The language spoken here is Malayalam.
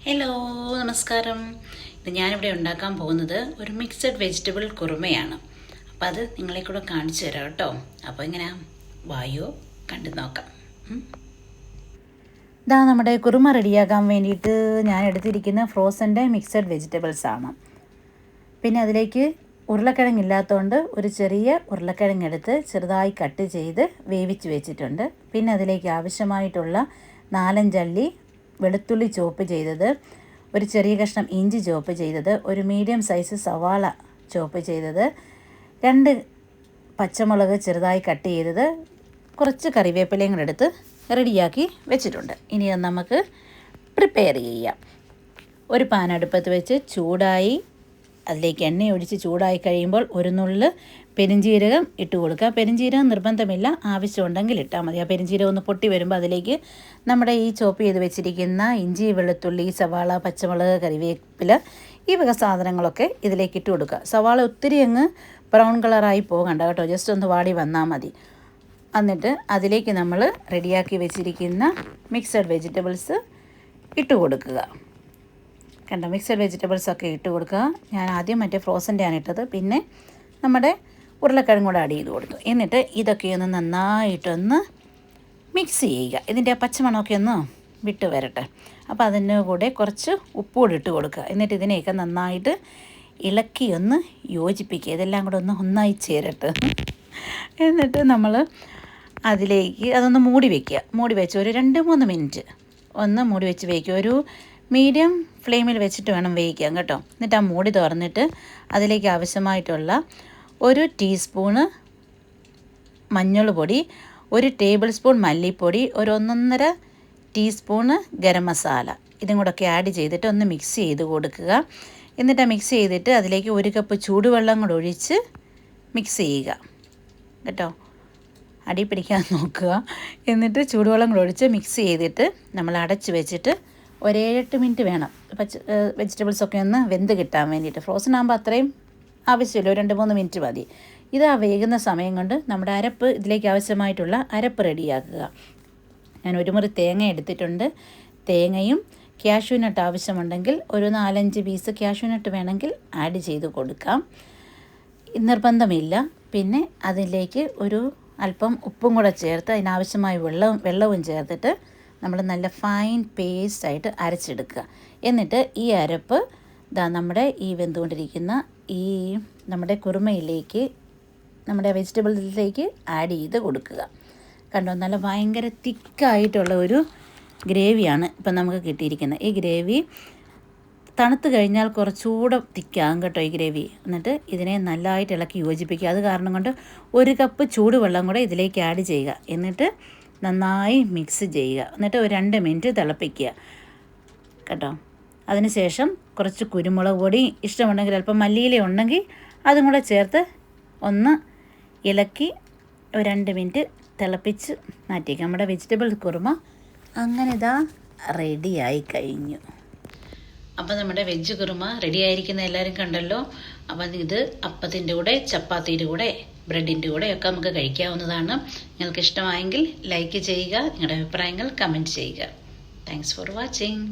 ഹലോ, നമസ്കാരം. ഇത് ഞാനിവിടെ ഉണ്ടാക്കാൻ പോകുന്നത് ഒരു മിക്സഡ് വെജിറ്റബിൾ കുറുമയാണ്. അപ്പോൾ അത് നിങ്ങളെ കൂടെ കാണിച്ചു തരാം കേട്ടോ. അപ്പോൾ ഇങ്ങനെ വായോ കണ്ടു നോക്കാം. ഇതാ നമ്മുടെ കുറുമ റെഡിയാക്കാൻ വേണ്ടിയിട്ട് ഞാൻ എടുത്തിരിക്കുന്ന ഫ്രോസൻ്റെ മിക്സഡ് വെജിറ്റബിൾസ് ആണ്. പിന്നെ അതിലേക്ക് ഉരുളക്കിഴങ്ങ് ഇല്ലാത്തതുകൊണ്ട് ഒരു ചെറിയ ഉരുളക്കിഴങ്ങ് എടുത്ത് ചെറുതായി കട്ട് ചെയ്ത് വേവിച്ച് വെച്ചിട്ടുണ്ട്. പിന്നെ അതിലേക്ക് ആവശ്യമായിട്ടുള്ള 4-5 അല്ലി വെളുത്തുള്ളി ചോപ്പ് ചെയ്തത്, ഒരു ചെറിയ കഷ്ണം ഇഞ്ചി ചോപ്പ് ചെയ്തത്, ഒരു മീഡിയം സൈസ് സവാള ചോപ്പ് ചെയ്തത്, 2 പച്ചമുളക് ചെറുതായി കട്ട് ചെയ്തത്, കുറച്ച് കറിവേപ്പിലയും കൂടെ എടുത്ത് റെഡിയാക്കി വെച്ചിട്ടുണ്ട്. ഇനി അത് നമുക്ക് പ്രിപ്പയർ ചെയ്യാം. ഒരു പാൻ അടുപ്പത്ത് വെച്ച് ചൂടായി അതിലേക്ക് എണ്ണ ഒഴിച്ച് ചൂടായി കഴിയുമ്പോൾ ഒരു നുള്ള് പെരിഞ്ജീരകം ഇട്ട് കൊടുക്കുക. പെരിഞ്ജീരകം നിർബന്ധമില്ല, ആവശ്യമുണ്ടെങ്കിൽ ഇട്ടാൽ മതി. ആ പെരിഞ്ജീരകം ഒന്ന് പൊട്ടി വരുമ്പോൾ അതിലേക്ക് നമ്മുടെ ഈ ചോപ്പ് ചെയ്ത് വെച്ചിരിക്കുന്ന ഇഞ്ചി, വെളുത്തുള്ളി, സവാള, പച്ചമുളക്, കറിവേപ്പില ഈ വക സാധനങ്ങളൊക്കെ ഇതിലേക്ക് ഇട്ട് കൊടുക്കുക. സവാള ഒത്തിരി അങ്ങ് ബ്രൗൺ കളറായി പോകണ്ട കേട്ടോ, ജസ്റ്റ് ഒന്ന് വാടി വന്നാൽ മതി. എന്നിട്ട് അതിലേക്ക് നമ്മൾ റെഡിയാക്കി വെച്ചിരിക്കുന്ന മിക്സഡ് വെജിറ്റബിൾസ് ഇട്ട് കൊടുക്കുക. കണ്ടോ, മിക്സഡ് വെജിറ്റബിൾസൊക്കെ ഇട്ട് കൊടുക്കുക. ഞാൻ ആദ്യം മറ്റേ ഫ്രോസൻ്റെയാണ് ഇട്ടത്, പിന്നെ നമ്മുടെ ഉരുളക്കിഴങ്ങ് കൂടെ ആഡ് ചെയ്ത് കൊടുത്തു. എന്നിട്ട് ഇതൊക്കെ ഒന്ന് നന്നായിട്ടൊന്ന് മിക്സ് ചെയ്യുക. ഇതിൻ്റെ പച്ചമണമൊക്കെ ഒന്ന് വിട്ട് വരട്ടെ. അപ്പോൾ അതിൻ്റെ കൂടെ കുറച്ച് ഉപ്പുകൂടി ഇട്ട് കൊടുക്കുക. എന്നിട്ട് ഇതിനെയൊക്കെ നന്നായിട്ട് ഇളക്കി ഒന്ന് യോജിപ്പിക്കുക. ഇതെല്ലാം കൂടെ ഒന്ന് ഒന്നായി ചേരട്ടെ. എന്നിട്ട് നമ്മൾ അതിലേക്ക് അതൊന്ന് മൂടി വയ്ക്കുക. മൂടി വെച്ച് ഒരു 2-3 മിനിറ്റ് ഒന്ന് മൂടി വെച്ച് വയ്ക്കുക. ഒരു മീഡിയം ഫ്ലെയിമിൽ വെച്ചിട്ട് വേണം വേവിക്കാൻ കേട്ടോ. എന്നിട്ട് ആ മൂടി തുറന്നിട്ട് അതിലേക്ക് ആവശ്യമായിട്ടുള്ള 1 ടീസ്പൂണ് മഞ്ഞൾ പൊടി, 1 ടേബിൾ സ്പൂൺ മല്ലിപ്പൊടി, ഒരു 1.5 ടീസ്പൂണ് ഗരം മസാല ഇതും കൂടെയൊക്കെ ആഡ് ചെയ്തിട്ട് ഒന്ന് മിക്സ് ചെയ്ത് കൊടുക്കുക. എന്നിട്ട് മിക്സ് ചെയ്തിട്ട് അതിലേക്ക് 1 കപ്പ് ചൂടുവെള്ളം കൂടെ ഒഴിച്ച് മിക്സ് ചെയ്യുക കേട്ടോ. അടി പിടിക്കാൻ നോക്കുക. എന്നിട്ട് ചൂടുവെള്ളം കൂടെ ഒഴിച്ച് മിക്സ് ചെയ്തിട്ട് നമ്മൾ അടച്ച് വെച്ചിട്ട് ഒരു 7-8 മിനിറ്റ് വേണം വെജിറ്റബിൾസൊക്കെ ഒന്ന് വെന്ത് കിട്ടാൻ വേണ്ടിയിട്ട്. ഫ്രോസൺ ആകുമ്പോൾ അത്രയും ആവശ്യമില്ല, ഒരു 2-3 മിനിറ്റ് മതി. ഇത് ആ വേകുന്ന സമയം കൊണ്ട് നമ്മുടെ അരപ്പ് ഇതിലേക്ക് ആവശ്യമായിട്ടുള്ള അരപ്പ് റെഡിയാക്കുക. ഞാൻ 1 മുറി തേങ്ങ എടുത്തിട്ടുണ്ട്. തേങ്ങയും ക്യാഷ്യൂനട്ട് ആവശ്യമുണ്ടെങ്കിൽ ഒരു 4-5 പീസ് ക്യാഷ്യൂനട്ട് വേണമെങ്കിൽ ആഡ് ചെയ്ത് കൊടുക്കാം, നിർബന്ധമില്ല. പിന്നെ അതിലേക്ക് ഒരു അല്പം ഉപ്പും കൂടെ ചേർത്ത് അതിനാവശ്യമായ വെള്ളവും ചേർത്തിട്ട് നമ്മൾ നല്ല ഫൈൻ പേസ്റ്റായിട്ട് അരച്ചെടുക്കുക. എന്നിട്ട് ഈ അരപ്പ് നമ്മുടെ ഈ വെന്തുകൊണ്ടിരിക്കുന്ന ഈ നമ്മുടെ കുറുമയിലേക്ക്, നമ്മുടെ വെജിറ്റബിൾസിലേക്ക് ആഡ് ചെയ്ത് കൊടുക്കുക. കണ്ടോ, നല്ല ഭയങ്കര തിക്കായിട്ടുള്ള ഒരു ഗ്രേവിയാണ് ഇപ്പം നമുക്ക് കിട്ടിയിരിക്കുന്നത്. ഈ ഗ്രേവി തണുത്ത് കഴിഞ്ഞാൽ കുറച്ചുകൂടെ തിക്കാകും കേട്ടോ ഈ ഗ്രേവി. എന്നിട്ട് ഇതിനെ നല്ലതായിട്ട് ഇളക്കി യോജിപ്പിക്കുക. അത് കാരണം കൊണ്ട് 1 കപ്പ് ചൂടുവെള്ളം കൂടെ ഇതിലേക്ക് ആഡ് ചെയ്യുക. എന്നിട്ട് നന്നായി മിക്സ് ചെയ്യുക. എന്നിട്ട് ഒരു 2 മിനിറ്റ് തിളപ്പിക്കുക കേട്ടോ. അതിനുശേഷം കുറച്ച് കുരുമുളക് പൊടി, ഇഷ്ടമുണ്ടെങ്കിൽ അല്പം മല്ലിയില ഉണ്ടെങ്കിൽ അതും കൂടെ ചേർത്ത് ഒന്ന് ഇളക്കി ഒരു 2 മിനിറ്റ് തിളപ്പിച്ച് മാറ്റിയേക്കാം. നമ്മുടെ വെജിറ്റബിൾ കുറുമ അങ്ങനെ ഇതാ റെഡിയായി കഴിഞ്ഞു. അപ്പോൾ നമ്മുടെ വെജ് കുറുമ റെഡി ആയിരിക്കുന്ന എല്ലാവരും കണ്ടല്ലോ. അപ്പം ഇത് അപ്പത്തിൻ്റെ കൂടെ, ചപ്പാത്തിയുടെ കൂടെ, ബ്രെഡിൻ്റെ കൂടെ ഒക്കെ നമുക്ക് കഴിക്കാവുന്നതാണ്. നിങ്ങൾക്ക് ഇഷ്ടമായെങ്കിൽ ലൈക്ക് ചെയ്യുക, നിങ്ങളുടെ അഭിപ്രായങ്ങൾ കമൻറ്റ് ചെയ്യുക. Thanks for watching.